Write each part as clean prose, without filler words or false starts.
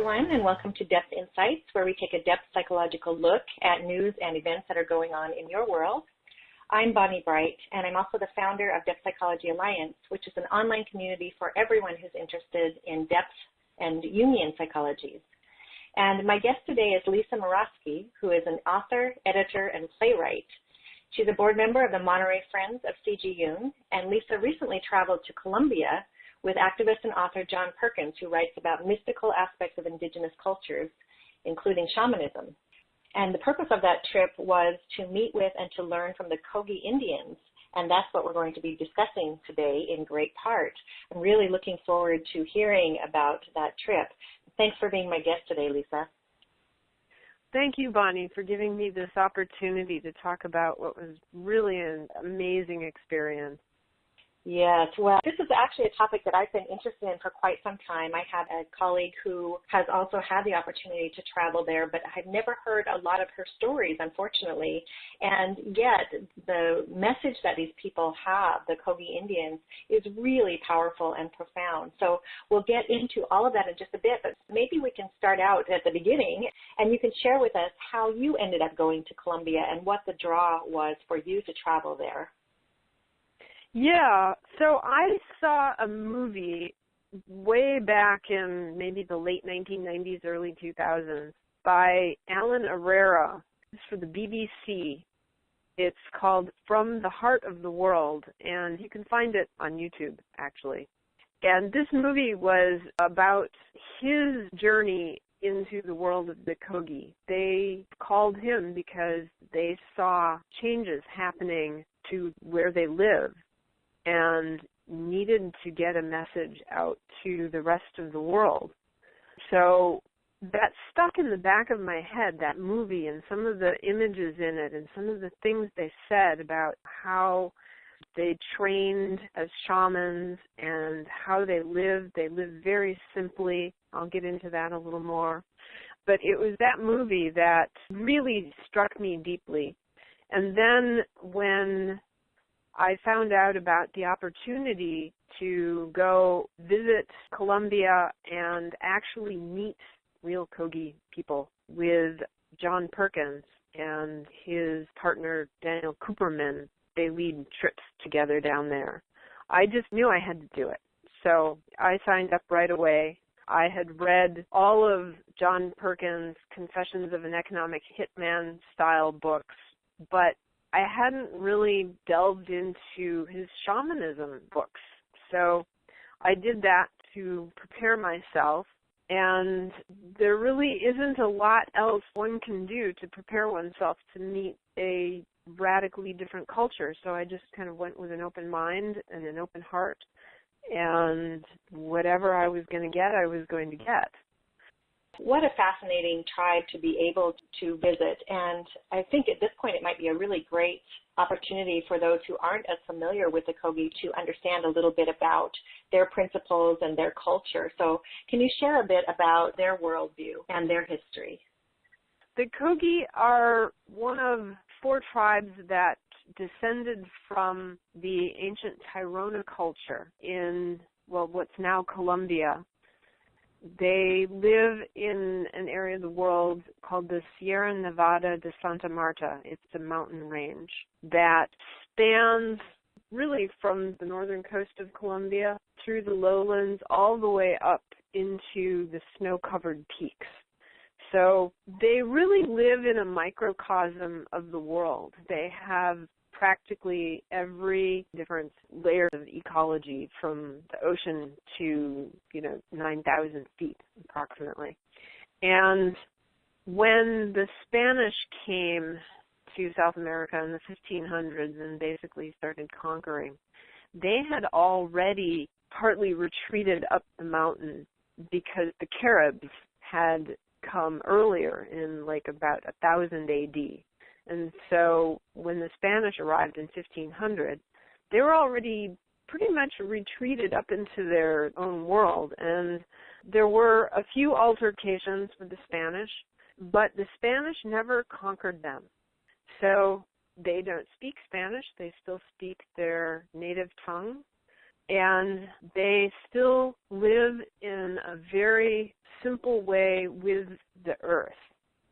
everyone, and welcome to Depth Insights, where we take a depth psychological look at news and events that are going on in your world. I'm Bonnie Bright, and I'm also the founder of Depth Psychology Alliance, which is an online community for everyone who's interested in depth and Jungian psychologies. And my guest today is Lisa Maroski, who is an author, editor, and playwright. She's a board member of the Monterey Friends of C.G. Jung, and Lisa recently traveled to Colombia with activist and author John Perkins, who writes about mystical aspects of indigenous cultures, including shamanism. And the purpose of that trip was to meet with and to learn from the Kogi Indians, and that's what we're going to be discussing today in great part. I'm really looking forward to hearing about that trip. Thanks for being my guest today, Lisa. Thank you, Bonnie, for giving me this opportunity to talk about what was really an amazing experience. Yes, well, this is actually a topic that I've been interested in for quite some time. I have a colleague who has also had the opportunity to travel there, but I've never heard a lot of her stories, unfortunately. And yet, the message that these people have, the Kogi Indians, is really powerful and profound. So we'll get into all of that in just a bit, but maybe we can start out at the beginning, and you can share with us how you ended up going to Colombia and what the draw was for you to travel there. Yeah, so I saw a movie way back in maybe the late 1990s, early 2000s by Alan Herrera. It's for the BBC. It's called From the Heart of the World, and you can find it on YouTube, actually. And this movie was about his journey into the world of the Kogi. They called him because they saw changes happening to where they live and needed to get a message out to the rest of the world. So that stuck in the back of my head, that movie, and some of the images in it, and some of the things they said about how they trained as shamans and how they lived. They lived very simply. I'll get into that a little more. But it was that movie that really struck me deeply. And then when I found out about the opportunity to go visit Colombia and actually meet real Kogi people with John Perkins and his partner Daniel Cooperman. They lead trips together down there. I just knew I had to do it. So I signed up right away. I had read all of John Perkins' Confessions of an Economic Hitman style books, but I hadn't really delved into his shamanism books. So I did that to prepare myself, and there really isn't a lot else one can do to prepare oneself to meet a radically different culture. So I just kind of went with an open mind and an open heart, and whatever I was going to get, I was going to get. What a fascinating tribe to be able to visit, and I think at this point it might be a really great opportunity for those who aren't as familiar with the Kogi to understand a little bit about their principles and their culture. So can you share a bit about their worldview and their history? The Kogi are one of 4 tribes that descended from the ancient Tairona culture in, what's now Colombia. They live in an area of the world called the Sierra Nevada de Santa Marta. It's a mountain range that spans really from the northern coast of Colombia through the lowlands all the way up into the snow-covered peaks. So they really live in a microcosm of the world. They have practically every different layer of ecology, from the ocean to, 9,000 feet approximately. And when the Spanish came to South America in the 1500s and basically started conquering, they had already partly retreated up the mountain because the Caribs had come earlier in about 1000 AD. And so when the Spanish arrived in 1500, they were already pretty much retreated up into their own world. And there were a few altercations with the Spanish, but the Spanish never conquered them. So they don't speak Spanish. They still speak their native tongue. and they still live in a very simple way with the earth.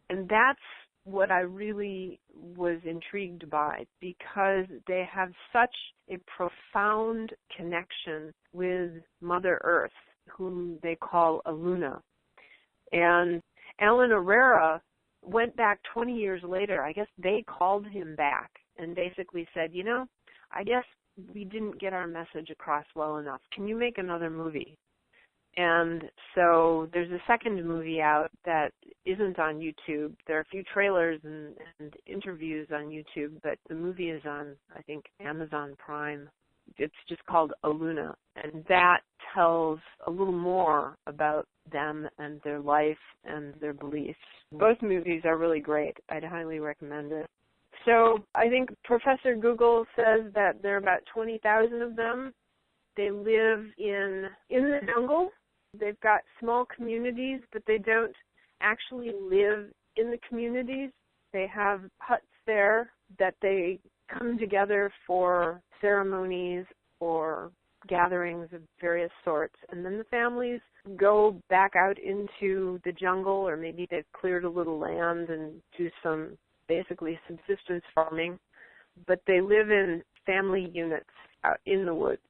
And that's what I really was intrigued by, because they have such a profound connection with Mother Earth, whom they call Aluna. And Alan Herrera went back 20 years later. I guess they called him back and basically said, you know, I guess we didn't get our message across well enough. Can you make another movie? And so there's a second movie out that isn't on YouTube. There are a few trailers and interviews on YouTube, but the movie is on, I think, Amazon Prime. It's just called Aluna, and that tells a little more about them and their life and their beliefs. Both movies are really great. I'd highly recommend it. So I think Professor Google says that there are about 20,000 of them. They live in the jungle. They've got small communities, but they don't actually live in the communities. They have huts there that they come together for ceremonies or gatherings of various sorts. And then the families go back out into the jungle, or maybe they've cleared a little land and do some basically subsistence farming. But they live in family units out in the woods.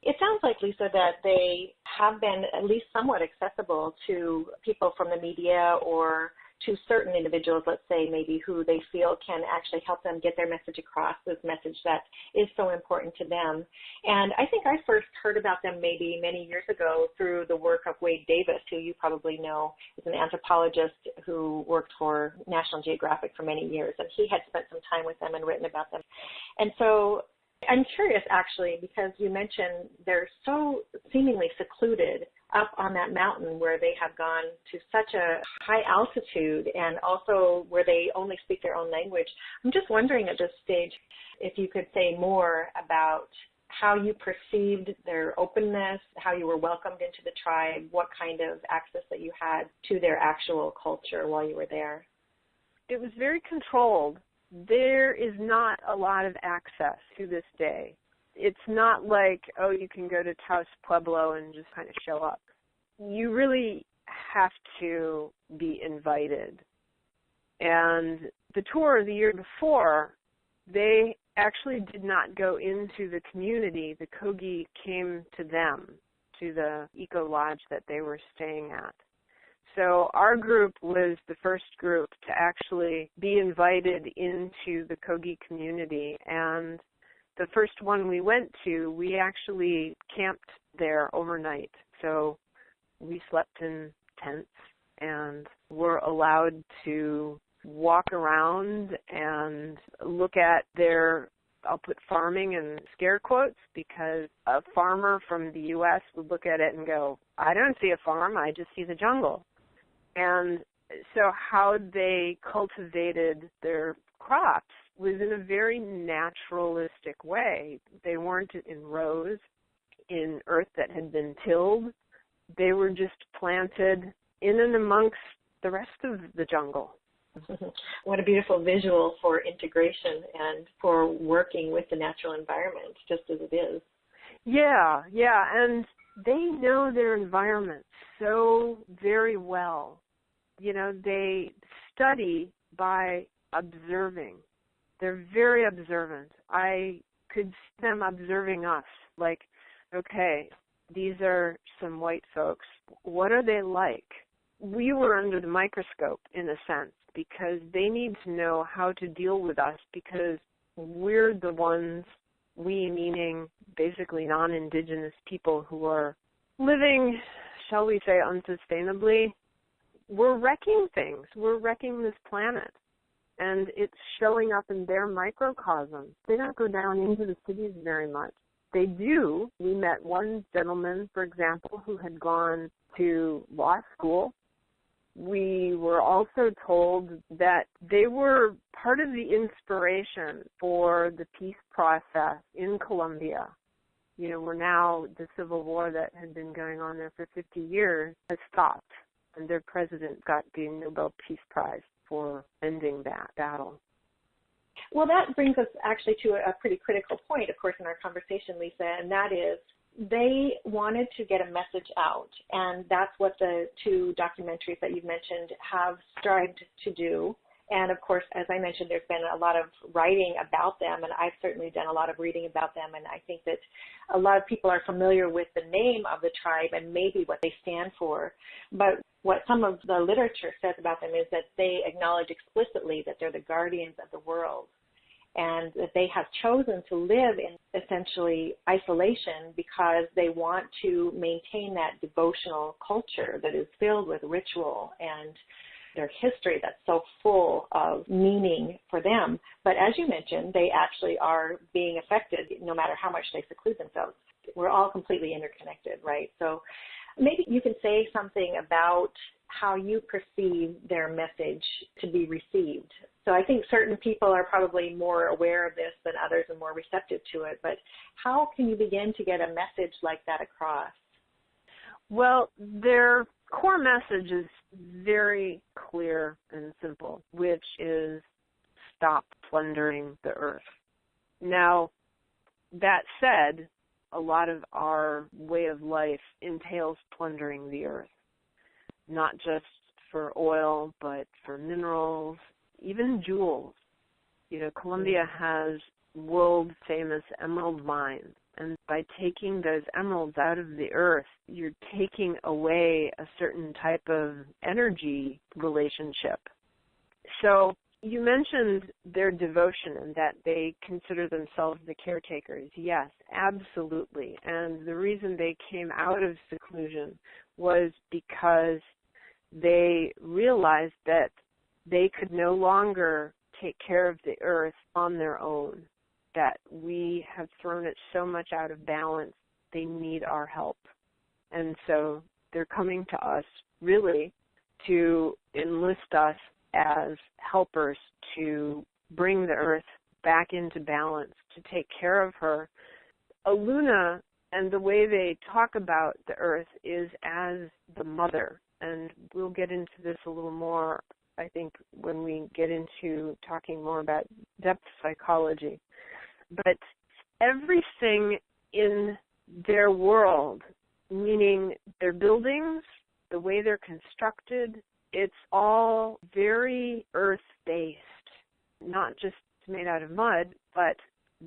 It sounds like, Lisa, that they have been at least somewhat accessible to people from the media or to certain individuals, let's say maybe, who they feel can actually help them get their message across, this message that is so important to them. And I think I first heard about them maybe many years ago through the work of Wade Davis, who you probably know is an anthropologist who worked for National Geographic for many years, and he had spent some time with them and written about them. And so I'm curious, actually, because you mentioned they're so seemingly secluded up on that mountain where they have gone to such a high altitude, and also where they only speak their own language. I'm just wondering at this stage if you could say more about how you perceived their openness, how you were welcomed into the tribe, what kind of access that you had to their actual culture while you were there. It was very controlled. There is not a lot of access to this day. It's not like, oh, you can go to Taos Pueblo and just kind of show up. You really have to be invited. And the tour the year before, they actually did not go into the community. The Kogi came to them, to the eco lodge that they were staying at. So our group was the first group to actually be invited into the Kogi community. And the first one we went to, we actually camped there overnight. So we slept in tents and were allowed to walk around and look at their, I'll put farming in scare quotes, because a farmer from the U.S. would look at it and go, I don't see a farm, I just see the jungle. And so how they cultivated their crops was in a very naturalistic way. They weren't in rows in earth that had been tilled. They were just planted in and amongst the rest of the jungle. What a beautiful visual for integration and for working with the natural environment, just as it is. Yeah, and they know their environment so very well. You know, they study by observing. They're very observant. I could see them observing us, like, okay, these are some white folks. What are they like? We were under the microscope, in a sense, because they need to know how to deal with us, because we're the ones, we meaning basically non-indigenous people who are living, shall we say, unsustainably. We're wrecking things. We're wrecking this planet. And it's showing up in their microcosm. They don't go down into the cities very much. They do. We met one gentleman, for example, who had gone to law school. We were also told that they were part of the inspiration for the peace process in Colombia. You know, we're now, the civil war that had been going on there for 50 years has stopped, and their president got the Nobel Peace Prize for ending that battle. Well, that brings us actually to a pretty critical point, of course, in our conversation, Lisa, and that is they wanted to get a message out, and that's what the two documentaries that you've mentioned have strived to do. And, of course, as I mentioned, there's been a lot of writing about them, and I've certainly done a lot of reading about them, and I think that a lot of people are familiar with the name of the tribe and maybe what they stand for. But what some of the literature says about them is that they acknowledge explicitly that they're the guardians of the world, and that they have chosen to live in essentially isolation because they want to maintain that devotional culture that is filled with ritual and their history that's so full of meaning for them. But as you mentioned, they actually are being affected no matter how much they seclude themselves. We're all completely interconnected, right? So maybe you can say something about how you perceive their message to be received. So I think certain people are probably more aware of this than others and more receptive to it, but how can you begin to get a message like that across? Well, their core message is very clear and simple, which is stop plundering the earth. Now, that said, a lot of our way of life entails plundering the earth, not just for oil, but for minerals, even jewels. You know, Colombia has world-famous emerald mines. And by taking those emeralds out of the earth, you're taking away a certain type of energy relationship. So you mentioned their devotion and that they consider themselves the caretakers. Yes, absolutely. And the reason they came out of seclusion was because they realized that they could no longer take care of the earth on their own, that we have thrown it so much out of balance, they need our help. And so they're coming to us really to enlist us as helpers to bring the earth back into balance, to take care of her. Aluna and the way they talk about the earth is as the mother. And we'll get into this a little more, I think, when we get into talking more about depth psychology. But everything in their world, meaning their buildings, the way they're constructed, it's all very earth-based, not just made out of mud, but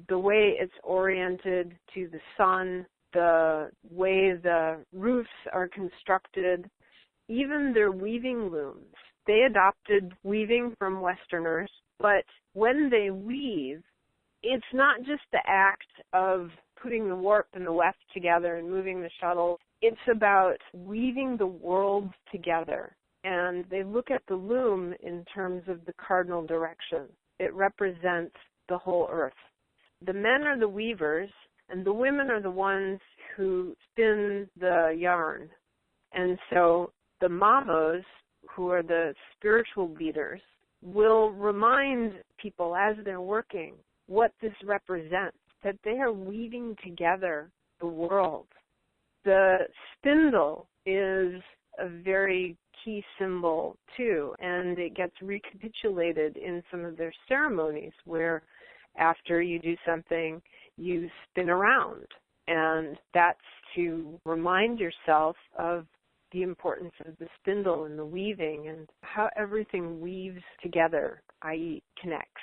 the way it's oriented to the sun, the way the roofs are constructed, even their weaving looms. They adopted weaving from Westerners, but when they weave, it's not just the act of putting the warp and the weft together and moving the shuttle. It's about weaving the world together. And they look at the loom in terms of the cardinal direction. It represents the whole earth. The men are the weavers, and the women are the ones who spin the yarn. And so the mamos, who are the spiritual leaders, will remind people as they're working what this represents, that they are weaving together the world. The spindle is a very key symbol too, and it gets recapitulated in some of their ceremonies where after you do something, you spin around. And that's to remind yourself of the importance of the spindle and the weaving and how everything weaves together, i.e. connects.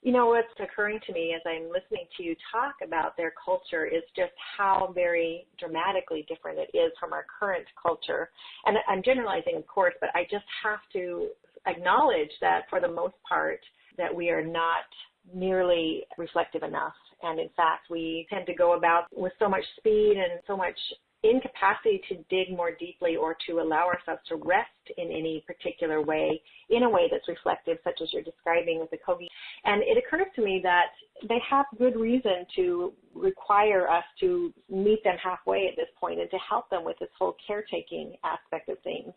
You know, what's occurring to me as I'm listening to you talk about their culture is just how very dramatically different it is from our current culture. And I'm generalizing, of course, but I just have to acknowledge that for the most part that we are not nearly reflective enough. And in fact, we tend to go about with so much speed and so much incapacity to dig more deeply or to allow ourselves to rest in any particular way, in a way that's reflective, such as you're describing with the Kogi. And it occurs to me that they have good reason to require us to meet them halfway at this point and to help them with this whole caretaking aspect of things.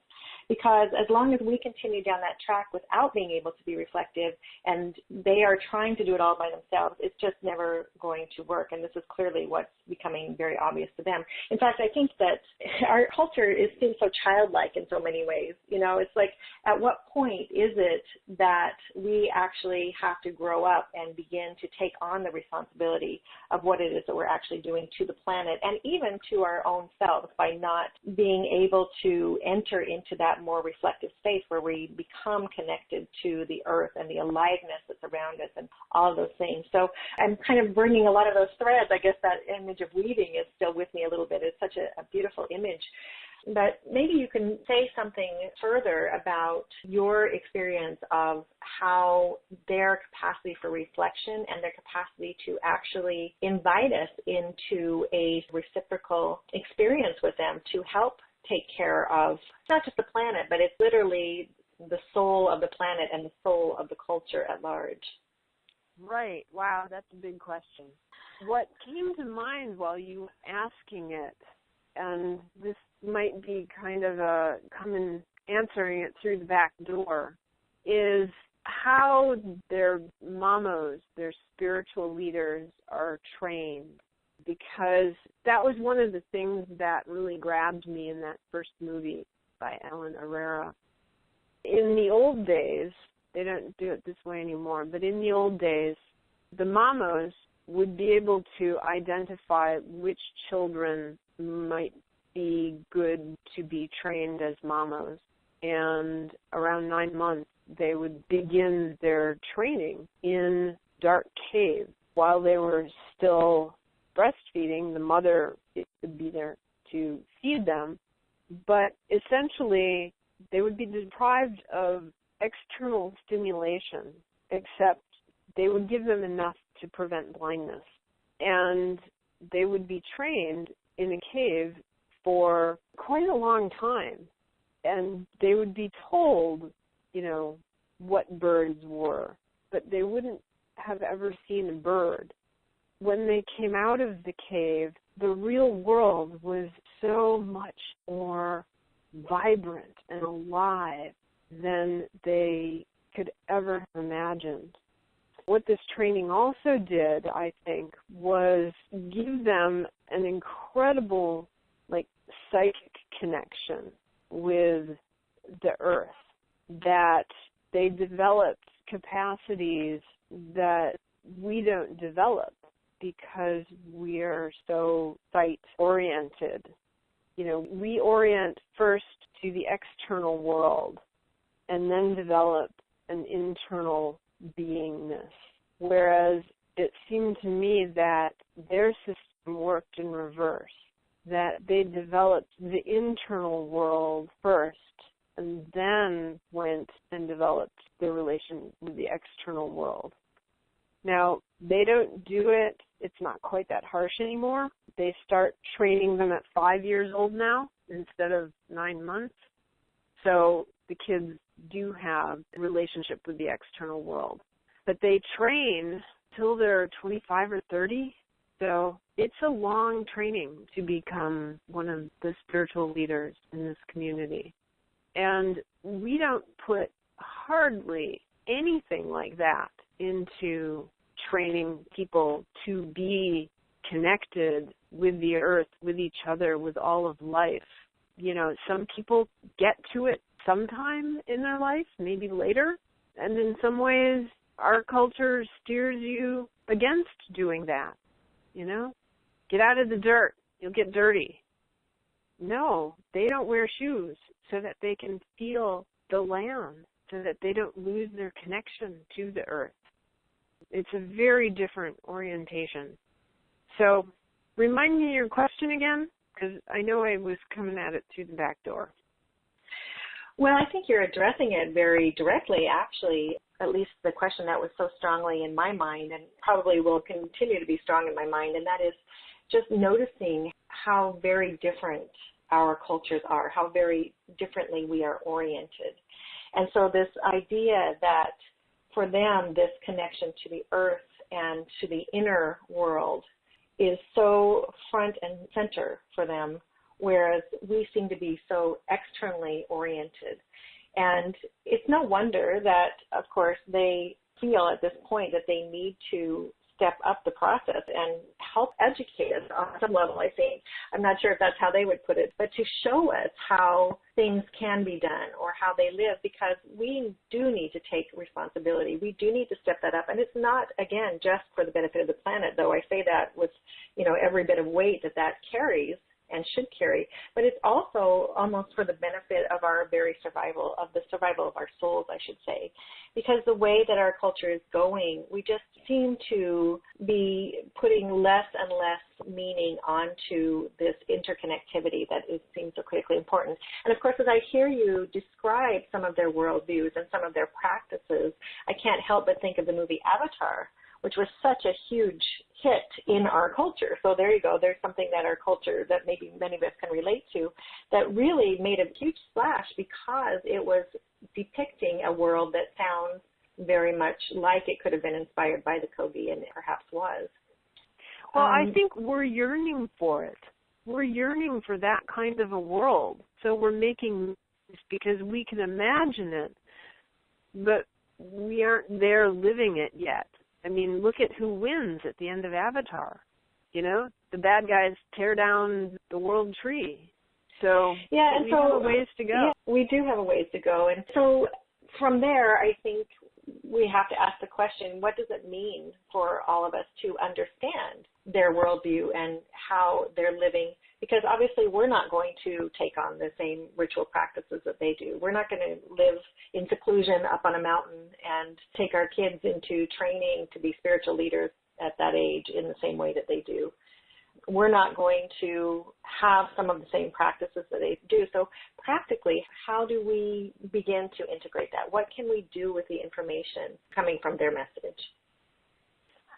Because as long as we continue down that track without being able to be reflective and they are trying to do it all by themselves, it's just never going to work. And this is clearly what's becoming very obvious to them. In fact, I think that our culture seems so childlike in so many ways. It's like, at what point is it that we actually have to grow up and begin to take on the responsibility of what it is that we're actually doing to the planet and even to our own selves by not being able to enter into that more reflective space where we become connected to the earth and the aliveness that's around us and all of those things. So I'm kind of bringing a lot of those threads. I guess that image of weaving is still with me a little bit. It's such a beautiful image. But maybe you can say something further about your experience of how their capacity for reflection and their capacity to actually invite us into a reciprocal experience with them to help take care of not just the planet, but it's literally the soul of the planet and the soul of the culture at large. Right. Wow, that's a big question. What came to mind while you were asking it, and this might be kind of a common answering it through the back door, is how their mamos, their spiritual leaders, are trained. Because that was one of the things that really grabbed me in that first movie by Aluna Herrera. In the old days, they don't do it this way anymore, but in the old days, the mamos would be able to identify which children might be good to be trained as mamos. And around 9 months, they would begin their training in dark caves. While they were still breastfeeding, the mother would be there to feed them, but essentially they would be deprived of external stimulation, except they would give them enough to prevent blindness. And they would be trained in a cave for quite a long time. And they would be told, what birds were, but they wouldn't have ever seen a bird. When they came out of the cave, the real world was so much more vibrant and alive than they could ever have imagined. What this training also did, I think, was give them an incredible, psychic connection with the earth, that they developed capacities that we don't develop because we are so sight-oriented. We orient first to the external world and then develop an internal beingness, whereas it seemed to me that their system worked in reverse, that they developed the internal world first and then went and developed their relation with the external world. Now, they don't do it. It's not quite that harsh anymore. They start training them at 5 years old now instead of 9 months. So the kids do have a relationship with the external world. But they train till they're 25 or 30. So it's a long training to become one of the spiritual leaders in this community. And we don't put hardly anything like that into training people to be connected with the earth, with each other, with all of life. Some people get to it sometime in their life, maybe later, and in some ways our culture steers you against doing that. Get out of the dirt, you'll get dirty. No, they don't wear shoes so that they can feel the land, so that they don't lose their connection to the earth. It's a very different orientation. So remind me of your question again, because I know I was coming at it through the back door. Well, I think you're addressing it very directly, actually, at least the question that was so strongly in my mind and probably will continue to be strong in my mind, and that is just noticing how very different our cultures are, how very differently we are oriented. And so this idea that for them, this connection to the earth and to the inner world is so front and center for them, whereas we seem to be so externally oriented. And it's no wonder that, of course, they feel at this point that they need to step up the process and help educate us on some level, I think. I'm not sure if that's how they would put it, but to show us how things can be done or how they live, because we do need to take responsibility. We do need to step that up. And it's not, again, just for the benefit of the planet, though I say that with, every bit of weight that carries and should carry, but it's also almost for the benefit of our very survival, of the survival of our souls, I should say, because the way that our culture is going, we just seem to be putting less and less meaning onto this interconnectivity that seems so critically important. And of course, as I hear you describe some of their worldviews and some of their practices, I can't help but think of the movie Avatar, which was such a huge hit in our culture. So there you go. There's something that our culture, that maybe many of us can relate to, that really made a huge splash because it was depicting a world that sounds very much like it could have been inspired by the Kogi, and it perhaps was. Well, I think we're yearning for it. We're yearning for that kind of a world. So we're making this because we can imagine it, but we aren't there living it yet. I mean, look at who wins at the end of Avatar. The bad guys tear down the world tree. So we have a ways to go. Yeah, we do have a ways to go. And so from there, I think we have to ask the question, what does it mean for all of us to understand their worldview and how they're living? Because obviously we're not going to take on the same ritual practices that they do. We're not going to live in seclusion up on a mountain and take our kids into training to be spiritual leaders at that age in the same way that they do. We're not going to have some of the same practices that they do. So practically, how do we begin to integrate that? What can we do with the information coming from their message?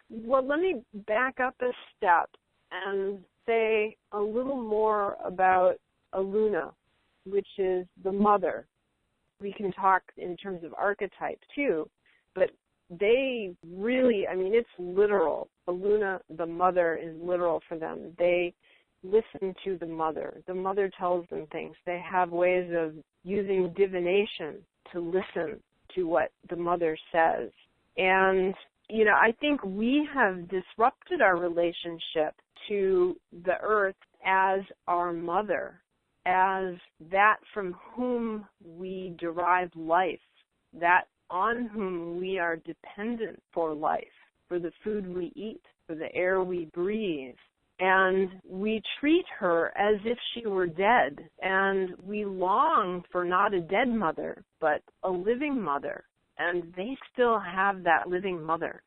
Well, let me back up a step and say a little more about Aluna, which is the mother. We can talk in terms of archetypes too, but they really, it's literal. Aluna, the mother, is literal for them. They listen to the mother. The mother tells them things. They have ways of using divination to listen to what the mother says. And, I think we have disrupted our relationship to the earth as our mother, as that from whom we derive life, that on whom we are dependent for life, for the food we eat, for the air we breathe. And we treat her as if she were dead, and we long for not a dead mother, but a living mother. And they still have that living mother.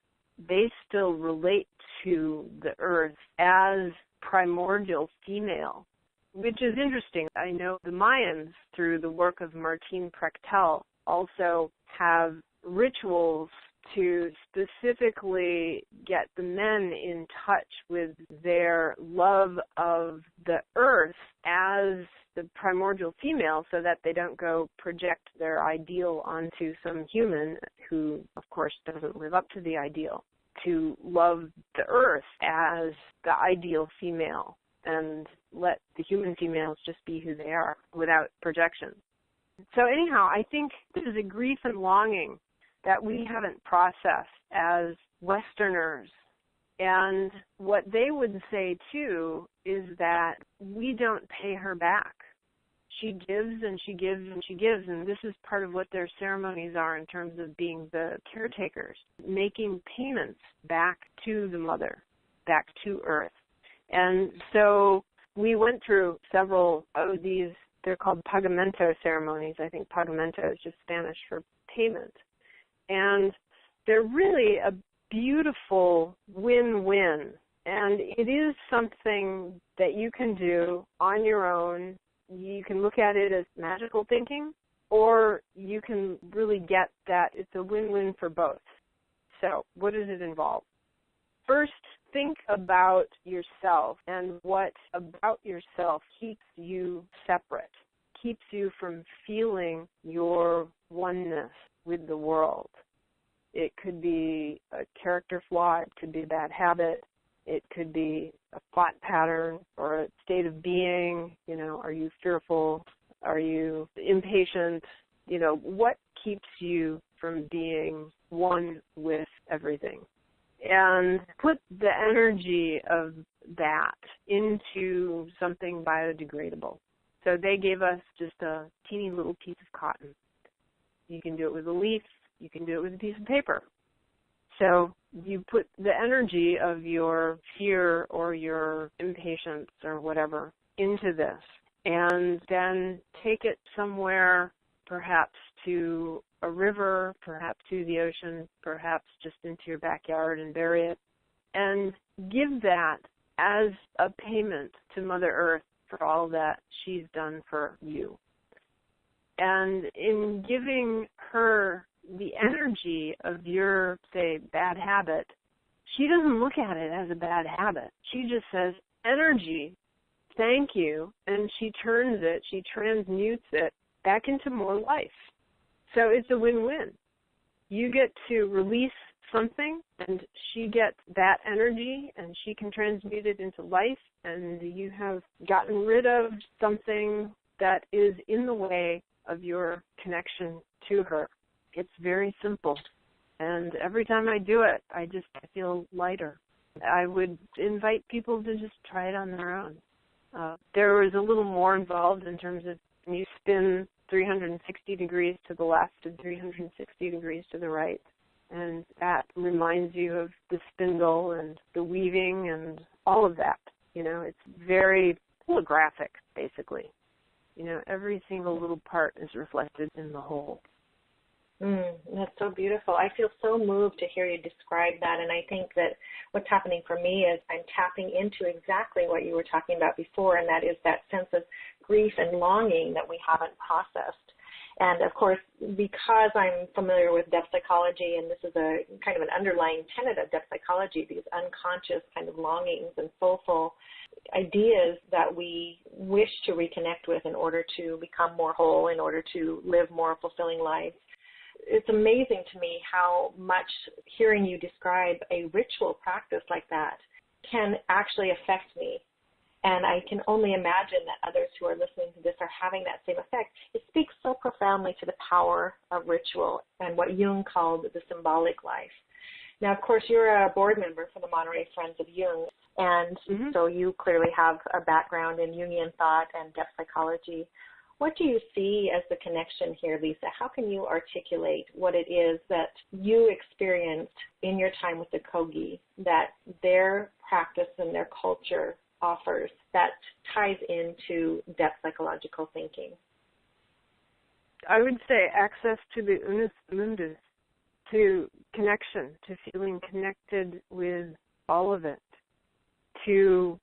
They still relate to the earth as primordial female, which is interesting. I know the Mayans, through the work of Martín Prechtel, also have rituals to specifically get the men in touch with their love of the earth as the primordial female, so that they don't go project their ideal onto some human who, of course, doesn't live up to the ideal. To love the earth as the ideal female and let the human females just be who they are without projection. So anyhow, I think this is a grief and longing that we haven't processed as Westerners. And what they would say, too, is that we don't pay her back. She gives and she gives and she gives, and this is part of what their ceremonies are in terms of being the caretakers, making payments back to the mother, back to Earth. And so we went through several of these, they're called pagamento ceremonies. I think pagamento is just Spanish for payment. And they're really a beautiful win-win. And it is something that you can do on your own. You can look at it as magical thinking, or you can really get that it's a win-win for both. So what does it involve? First, think about yourself and what about yourself keeps you separate, keeps you from feeling your oneness with the world. It could be a character flaw, it could be a bad habit, it could be a thought pattern or a state of being. Are you fearful? Are you impatient? What keeps you from being one with everything? and put the energy of that into something biodegradable. So they gave us just a teeny little piece of cotton. You can do it with a leaf. You can do it with a piece of paper. So you put the energy of your fear or your impatience or whatever into this, and then take it somewhere, perhaps to a river, perhaps to the ocean, perhaps just into your backyard and bury it, and give that as a payment to Mother Earth for all that she's done for you. And in giving her the energy of your, say, bad habit, she doesn't look at it as a bad habit. She just says, energy, thank you, and she turns it, she transmutes it back into more life. So it's a win-win. You get to release something, and she gets that energy, and she can transmute it into life, and you have gotten rid of something that is in the way of your connection to her. It's very simple. And every time I do it, I feel lighter. I would invite people to just try it on their own. There was a little more involved in terms of you spin 360 degrees to the left and 360 degrees to the right. And that reminds you of the spindle and the weaving and all of that. You know, it's very holographic, basically. You know, every single little part is reflected in the whole. That's so beautiful. I feel so moved to hear you describe that, and I think that what's happening for me is I'm tapping into exactly what you were talking about before, and that is that sense of grief and longing that we haven't processed. And, of course, because I'm familiar with depth psychology, and this is a kind of an underlying tenet of depth psychology, these unconscious kind of longings and soulful ideas that we wish to reconnect with in order to become more whole, in order to live more fulfilling lives. It's amazing to me how much hearing you describe a ritual practice like that can actually affect me. And I can only imagine that others who are listening to this are having that same effect. It speaks so profoundly to the power of ritual and what Jung called the symbolic life. Now, of course, you're a board member for the Monterey Friends of Jung, and so you clearly have a background in Jungian thought and depth psychology. What do you see as the connection here, Lisa? How can you articulate what it is that you experienced in your time with the Kogi that their practice and their culture offers that ties into depth psychological thinking? I would say access to the unus mundus, to connection, to feeling connected with all of it, to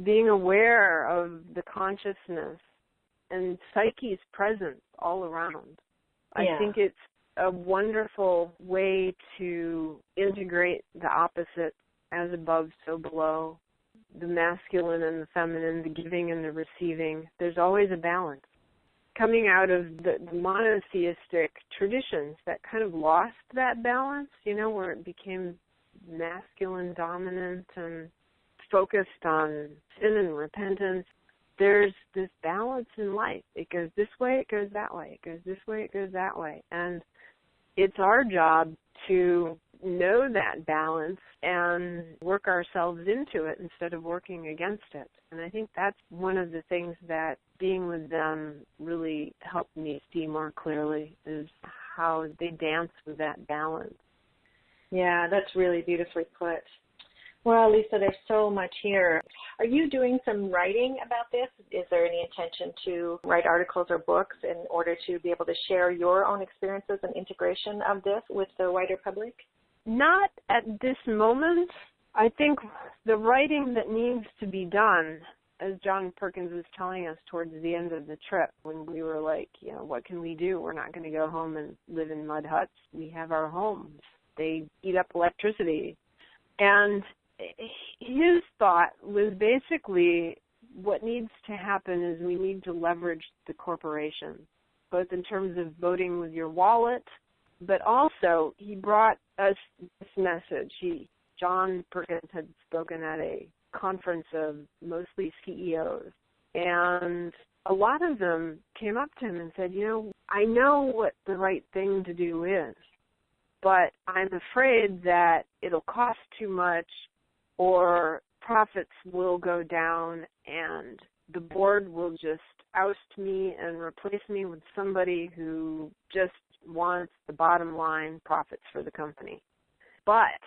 being aware of the consciousness and psyche's presence all around. I think it's a wonderful way to integrate the opposite, as above, so below, the masculine and the feminine, the giving and the receiving. There's always a balance. Coming out of the monotheistic traditions that kind of lost that balance, you know, where it became masculine dominant and focused on sin and repentance, there's this balance in life. It goes this way, it goes that way. It goes this way, it goes that way. And it's our job to know that balance and work ourselves into it instead of working against it. And I think that's one of the things that being with them really helped me see more clearly, is how they dance with that balance. Yeah, that's really beautifully put. Well, Lisa, there's so much here. Are you doing some writing about this? Is there any intention to write articles or books in order to be able to share your own experiences and integration of this with the wider public? Not at this moment. I think the writing that needs to be done, as John Perkins was telling us towards the end of the trip, when we were like, you know, what can we do? We're not going to go home and live in mud huts. We have our homes. They eat up electricity. And his thought was basically what needs to happen is we need to leverage the corporation, both in terms of voting with your wallet, but also he brought us this message. John Perkins had spoken at a conference of mostly CEOs, and a lot of them came up to him and said, you know, I know what the right thing to do is, but I'm afraid that it'll cost too much or profits will go down and the board will just oust me and replace me with somebody who just wants the bottom line profits for the company. But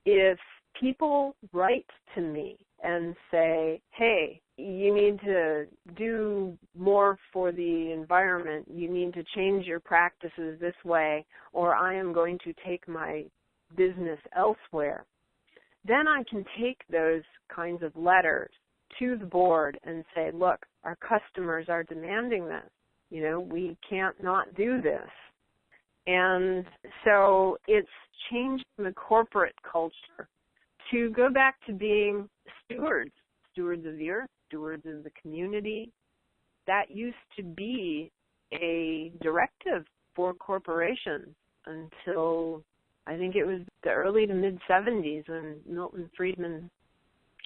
if people write to me and say, hey, you need to do more for the environment, you need to change your practices this way, or I am going to take my business elsewhere, then I can take those kinds of letters to the board and say, look, our customers are demanding this. You know, we can't not do this. And so it's changed the corporate culture to go back to being stewards of the earth, stewards of the community. That used to be a directive for corporations until I think it was the early to mid-'70s when Milton Friedman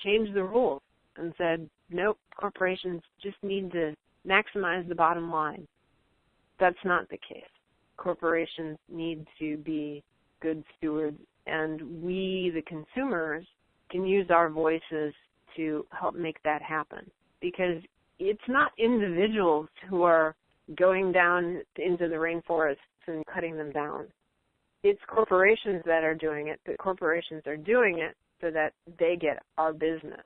changed the rules and said, nope, corporations just need to maximize the bottom line. That's not the case. Corporations need to be good stewards, and we, the consumers, can use our voices to help make that happen. Because it's not individuals who are going down into the rainforests and cutting them down. It's corporations that are doing it, but corporations are doing it so that they get our business.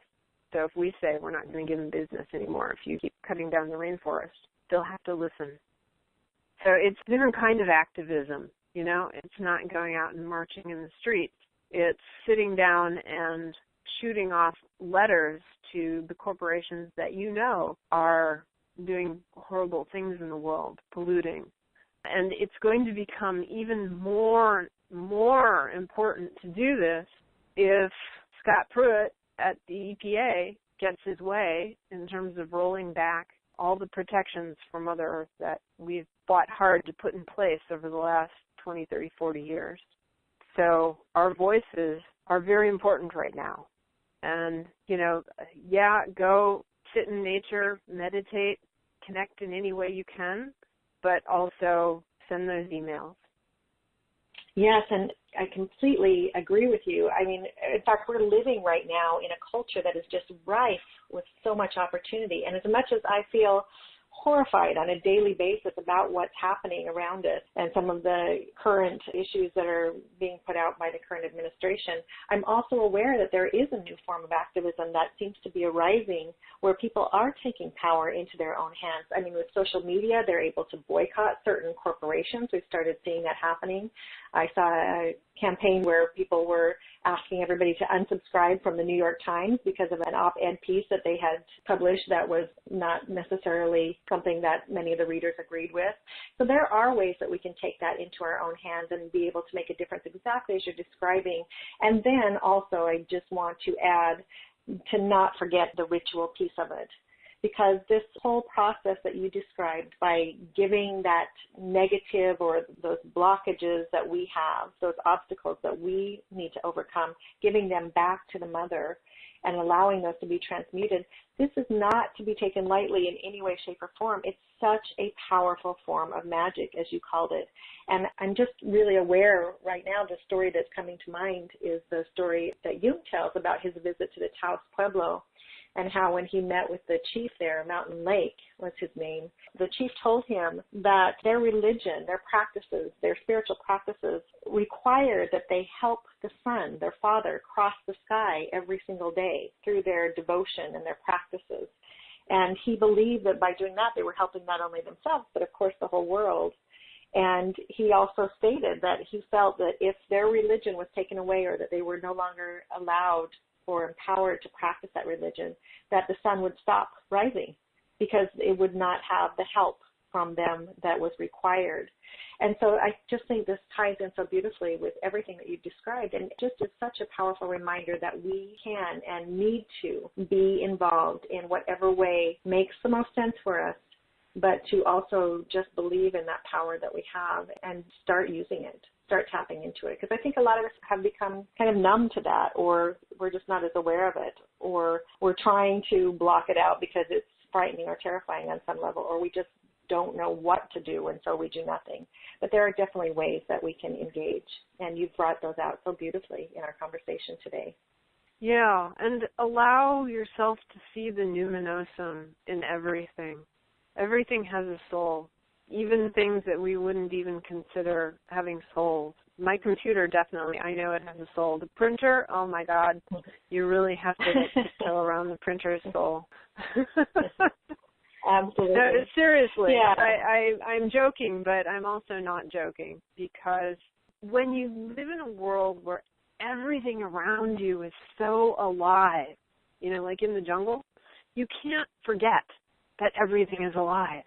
So if we say we're not going to give them business anymore, if you keep cutting down the rainforest, they'll have to listen. So it's a different kind of activism, you know. It's not going out and marching in the streets. It's sitting down and shooting off letters to the corporations that you know are doing horrible things in the world, polluting. And it's going to become even more important to do this if Scott Pruitt at the EPA gets his way in terms of rolling back all the protections for Mother Earth that we've fought hard to put in place over the last 20, 30, 40 years. So our voices are very important right now. And, you know, yeah, go sit in nature, meditate, connect in any way you can, but also send those emails. Yes, and I completely agree with you. I mean, in fact, we're living right now in a culture that is just rife with so much opportunity. And as much as I feel horrified on a daily basis about what's happening around us and some of the current issues that are being put out by the current administration, I'm also aware that there is a new form of activism that seems to be arising where people are taking power into their own hands. I mean, with social media, they're able to boycott certain corporations. We've started seeing that happening. I saw a campaign where people were asking everybody to unsubscribe from the New York Times because of an op-ed piece that they had published that was not necessarily something that many of the readers agreed with. So there are ways that we can take that into our own hands and be able to make a difference exactly as you're describing. And then also I just want to add to not forget the ritual piece of it. Because this whole process that you described by giving that negative or those blockages that we have, those obstacles that we need to overcome, giving them back to the mother and allowing those to be transmuted, this is not to be taken lightly in any way, shape, or form. It's such a powerful form of magic, as you called it. And I'm just really aware right now, the story that's coming to mind is the story that Jung tells about his visit to the Taos Pueblo, and how when he met with the chief there, Mountain Lake was his name, the chief told him that their religion, their practices, their spiritual practices required that they help the sun, their father, cross the sky every single day through their devotion and their practices. And he believed that by doing that, they were helping not only themselves, but of course the whole world. And he also stated that he felt that if their religion was taken away or that they were no longer allowed or empowered to practice that religion, that the sun would stop rising because it would not have the help from them that was required. And so I just think this ties in so beautifully with everything that you've described, and just is such a powerful reminder that we can and need to be involved in whatever way makes the most sense for us, but to also just believe in that power that we have and start using it. Start tapping into it, because I think a lot of us have become kind of numb to that, or we're just not as aware of it, or we're trying to block it out because it's frightening or terrifying on some level, or we just don't know what to do, and so we do nothing. But there are definitely ways that we can engage, and you've brought those out so beautifully in our conversation today. Yeah, and allow yourself to see the numinosum in everything. Everything has a soul, even things that we wouldn't even consider having souls. My computer, definitely, I know it has a soul. The printer, oh my God, you really have to tiptoe around the printer's soul. Absolutely. No, seriously, yeah. I'm joking, but I'm also not joking, because when you live in a world where everything around you is so alive, you know, like in the jungle, you can't forget that everything is alive,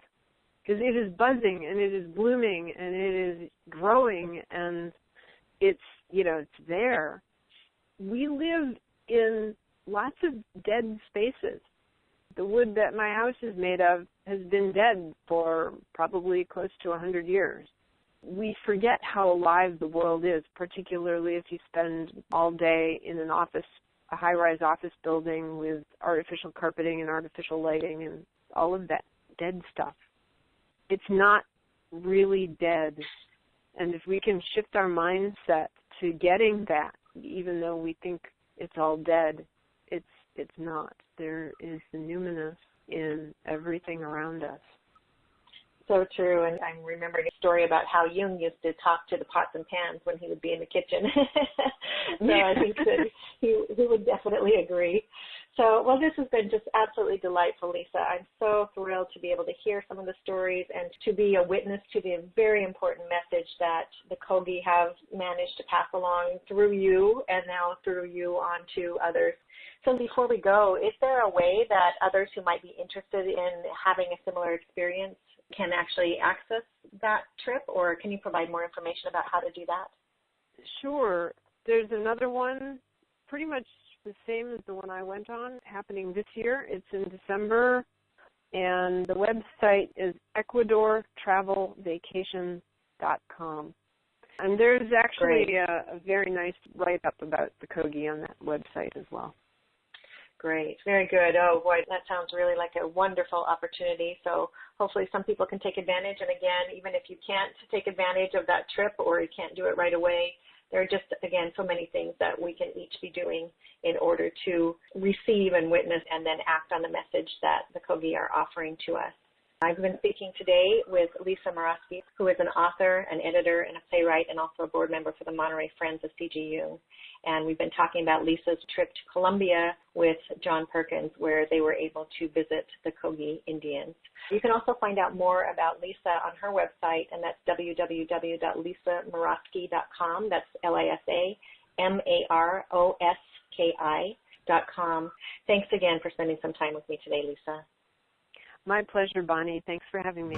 because it is buzzing and it is blooming and it is growing and it's, you know, it's there. We live in lots of dead spaces. The wood that my house is made of has been dead for probably close to 100 years. We forget how alive the world is, particularly if you spend all day in an office, a high-rise office building with artificial carpeting and artificial lighting and all of that dead stuff. It's not really dead. And if we can shift our mindset to getting that, even though we think it's all dead, it's not. There is the numinous in everything around us. So true, and I'm remembering a story about how Jung used to talk to the pots and pans when he would be in the kitchen. So I think that he would definitely agree. So, well, this has been just absolutely delightful, Lisa. I'm so thrilled to be able to hear some of the stories and to be a witness to the very important message that the Kogi have managed to pass along through you and now through you on to others. So before we go, is there a way that others who might be interested in having a similar experience can actually access that trip, or can you provide more information about how to do that? Sure. There's another one, pretty much the same as the one I went on, happening this year. It's in December, and the website is ecuadortravelvacations.com. And there's actually a very nice write-up about the Kogi on that website as well. Great. Very good. Oh, boy, that sounds really like a wonderful opportunity. So hopefully some people can take advantage. And again, even if you can't take advantage of that trip or you can't do it right away, there are just, again, so many things that we can each be doing in order to receive and witness and then act on the message that the Kogi are offering to us. I've been speaking today with Lisa Maroski, who is an author, an editor, and a playwright, and also a board member for the Monterey Friends of C.G. Jung. And we've been talking about Lisa's trip to Colombia with John Perkins, where they were able to visit the Kogi Indians. You can also find out more about Lisa on her website, and that's www.lisamaroski.com. That's LISAMAROSKI.com. Thanks again for spending some time with me today, Lisa. My pleasure, Bonnie. Thanks for having me.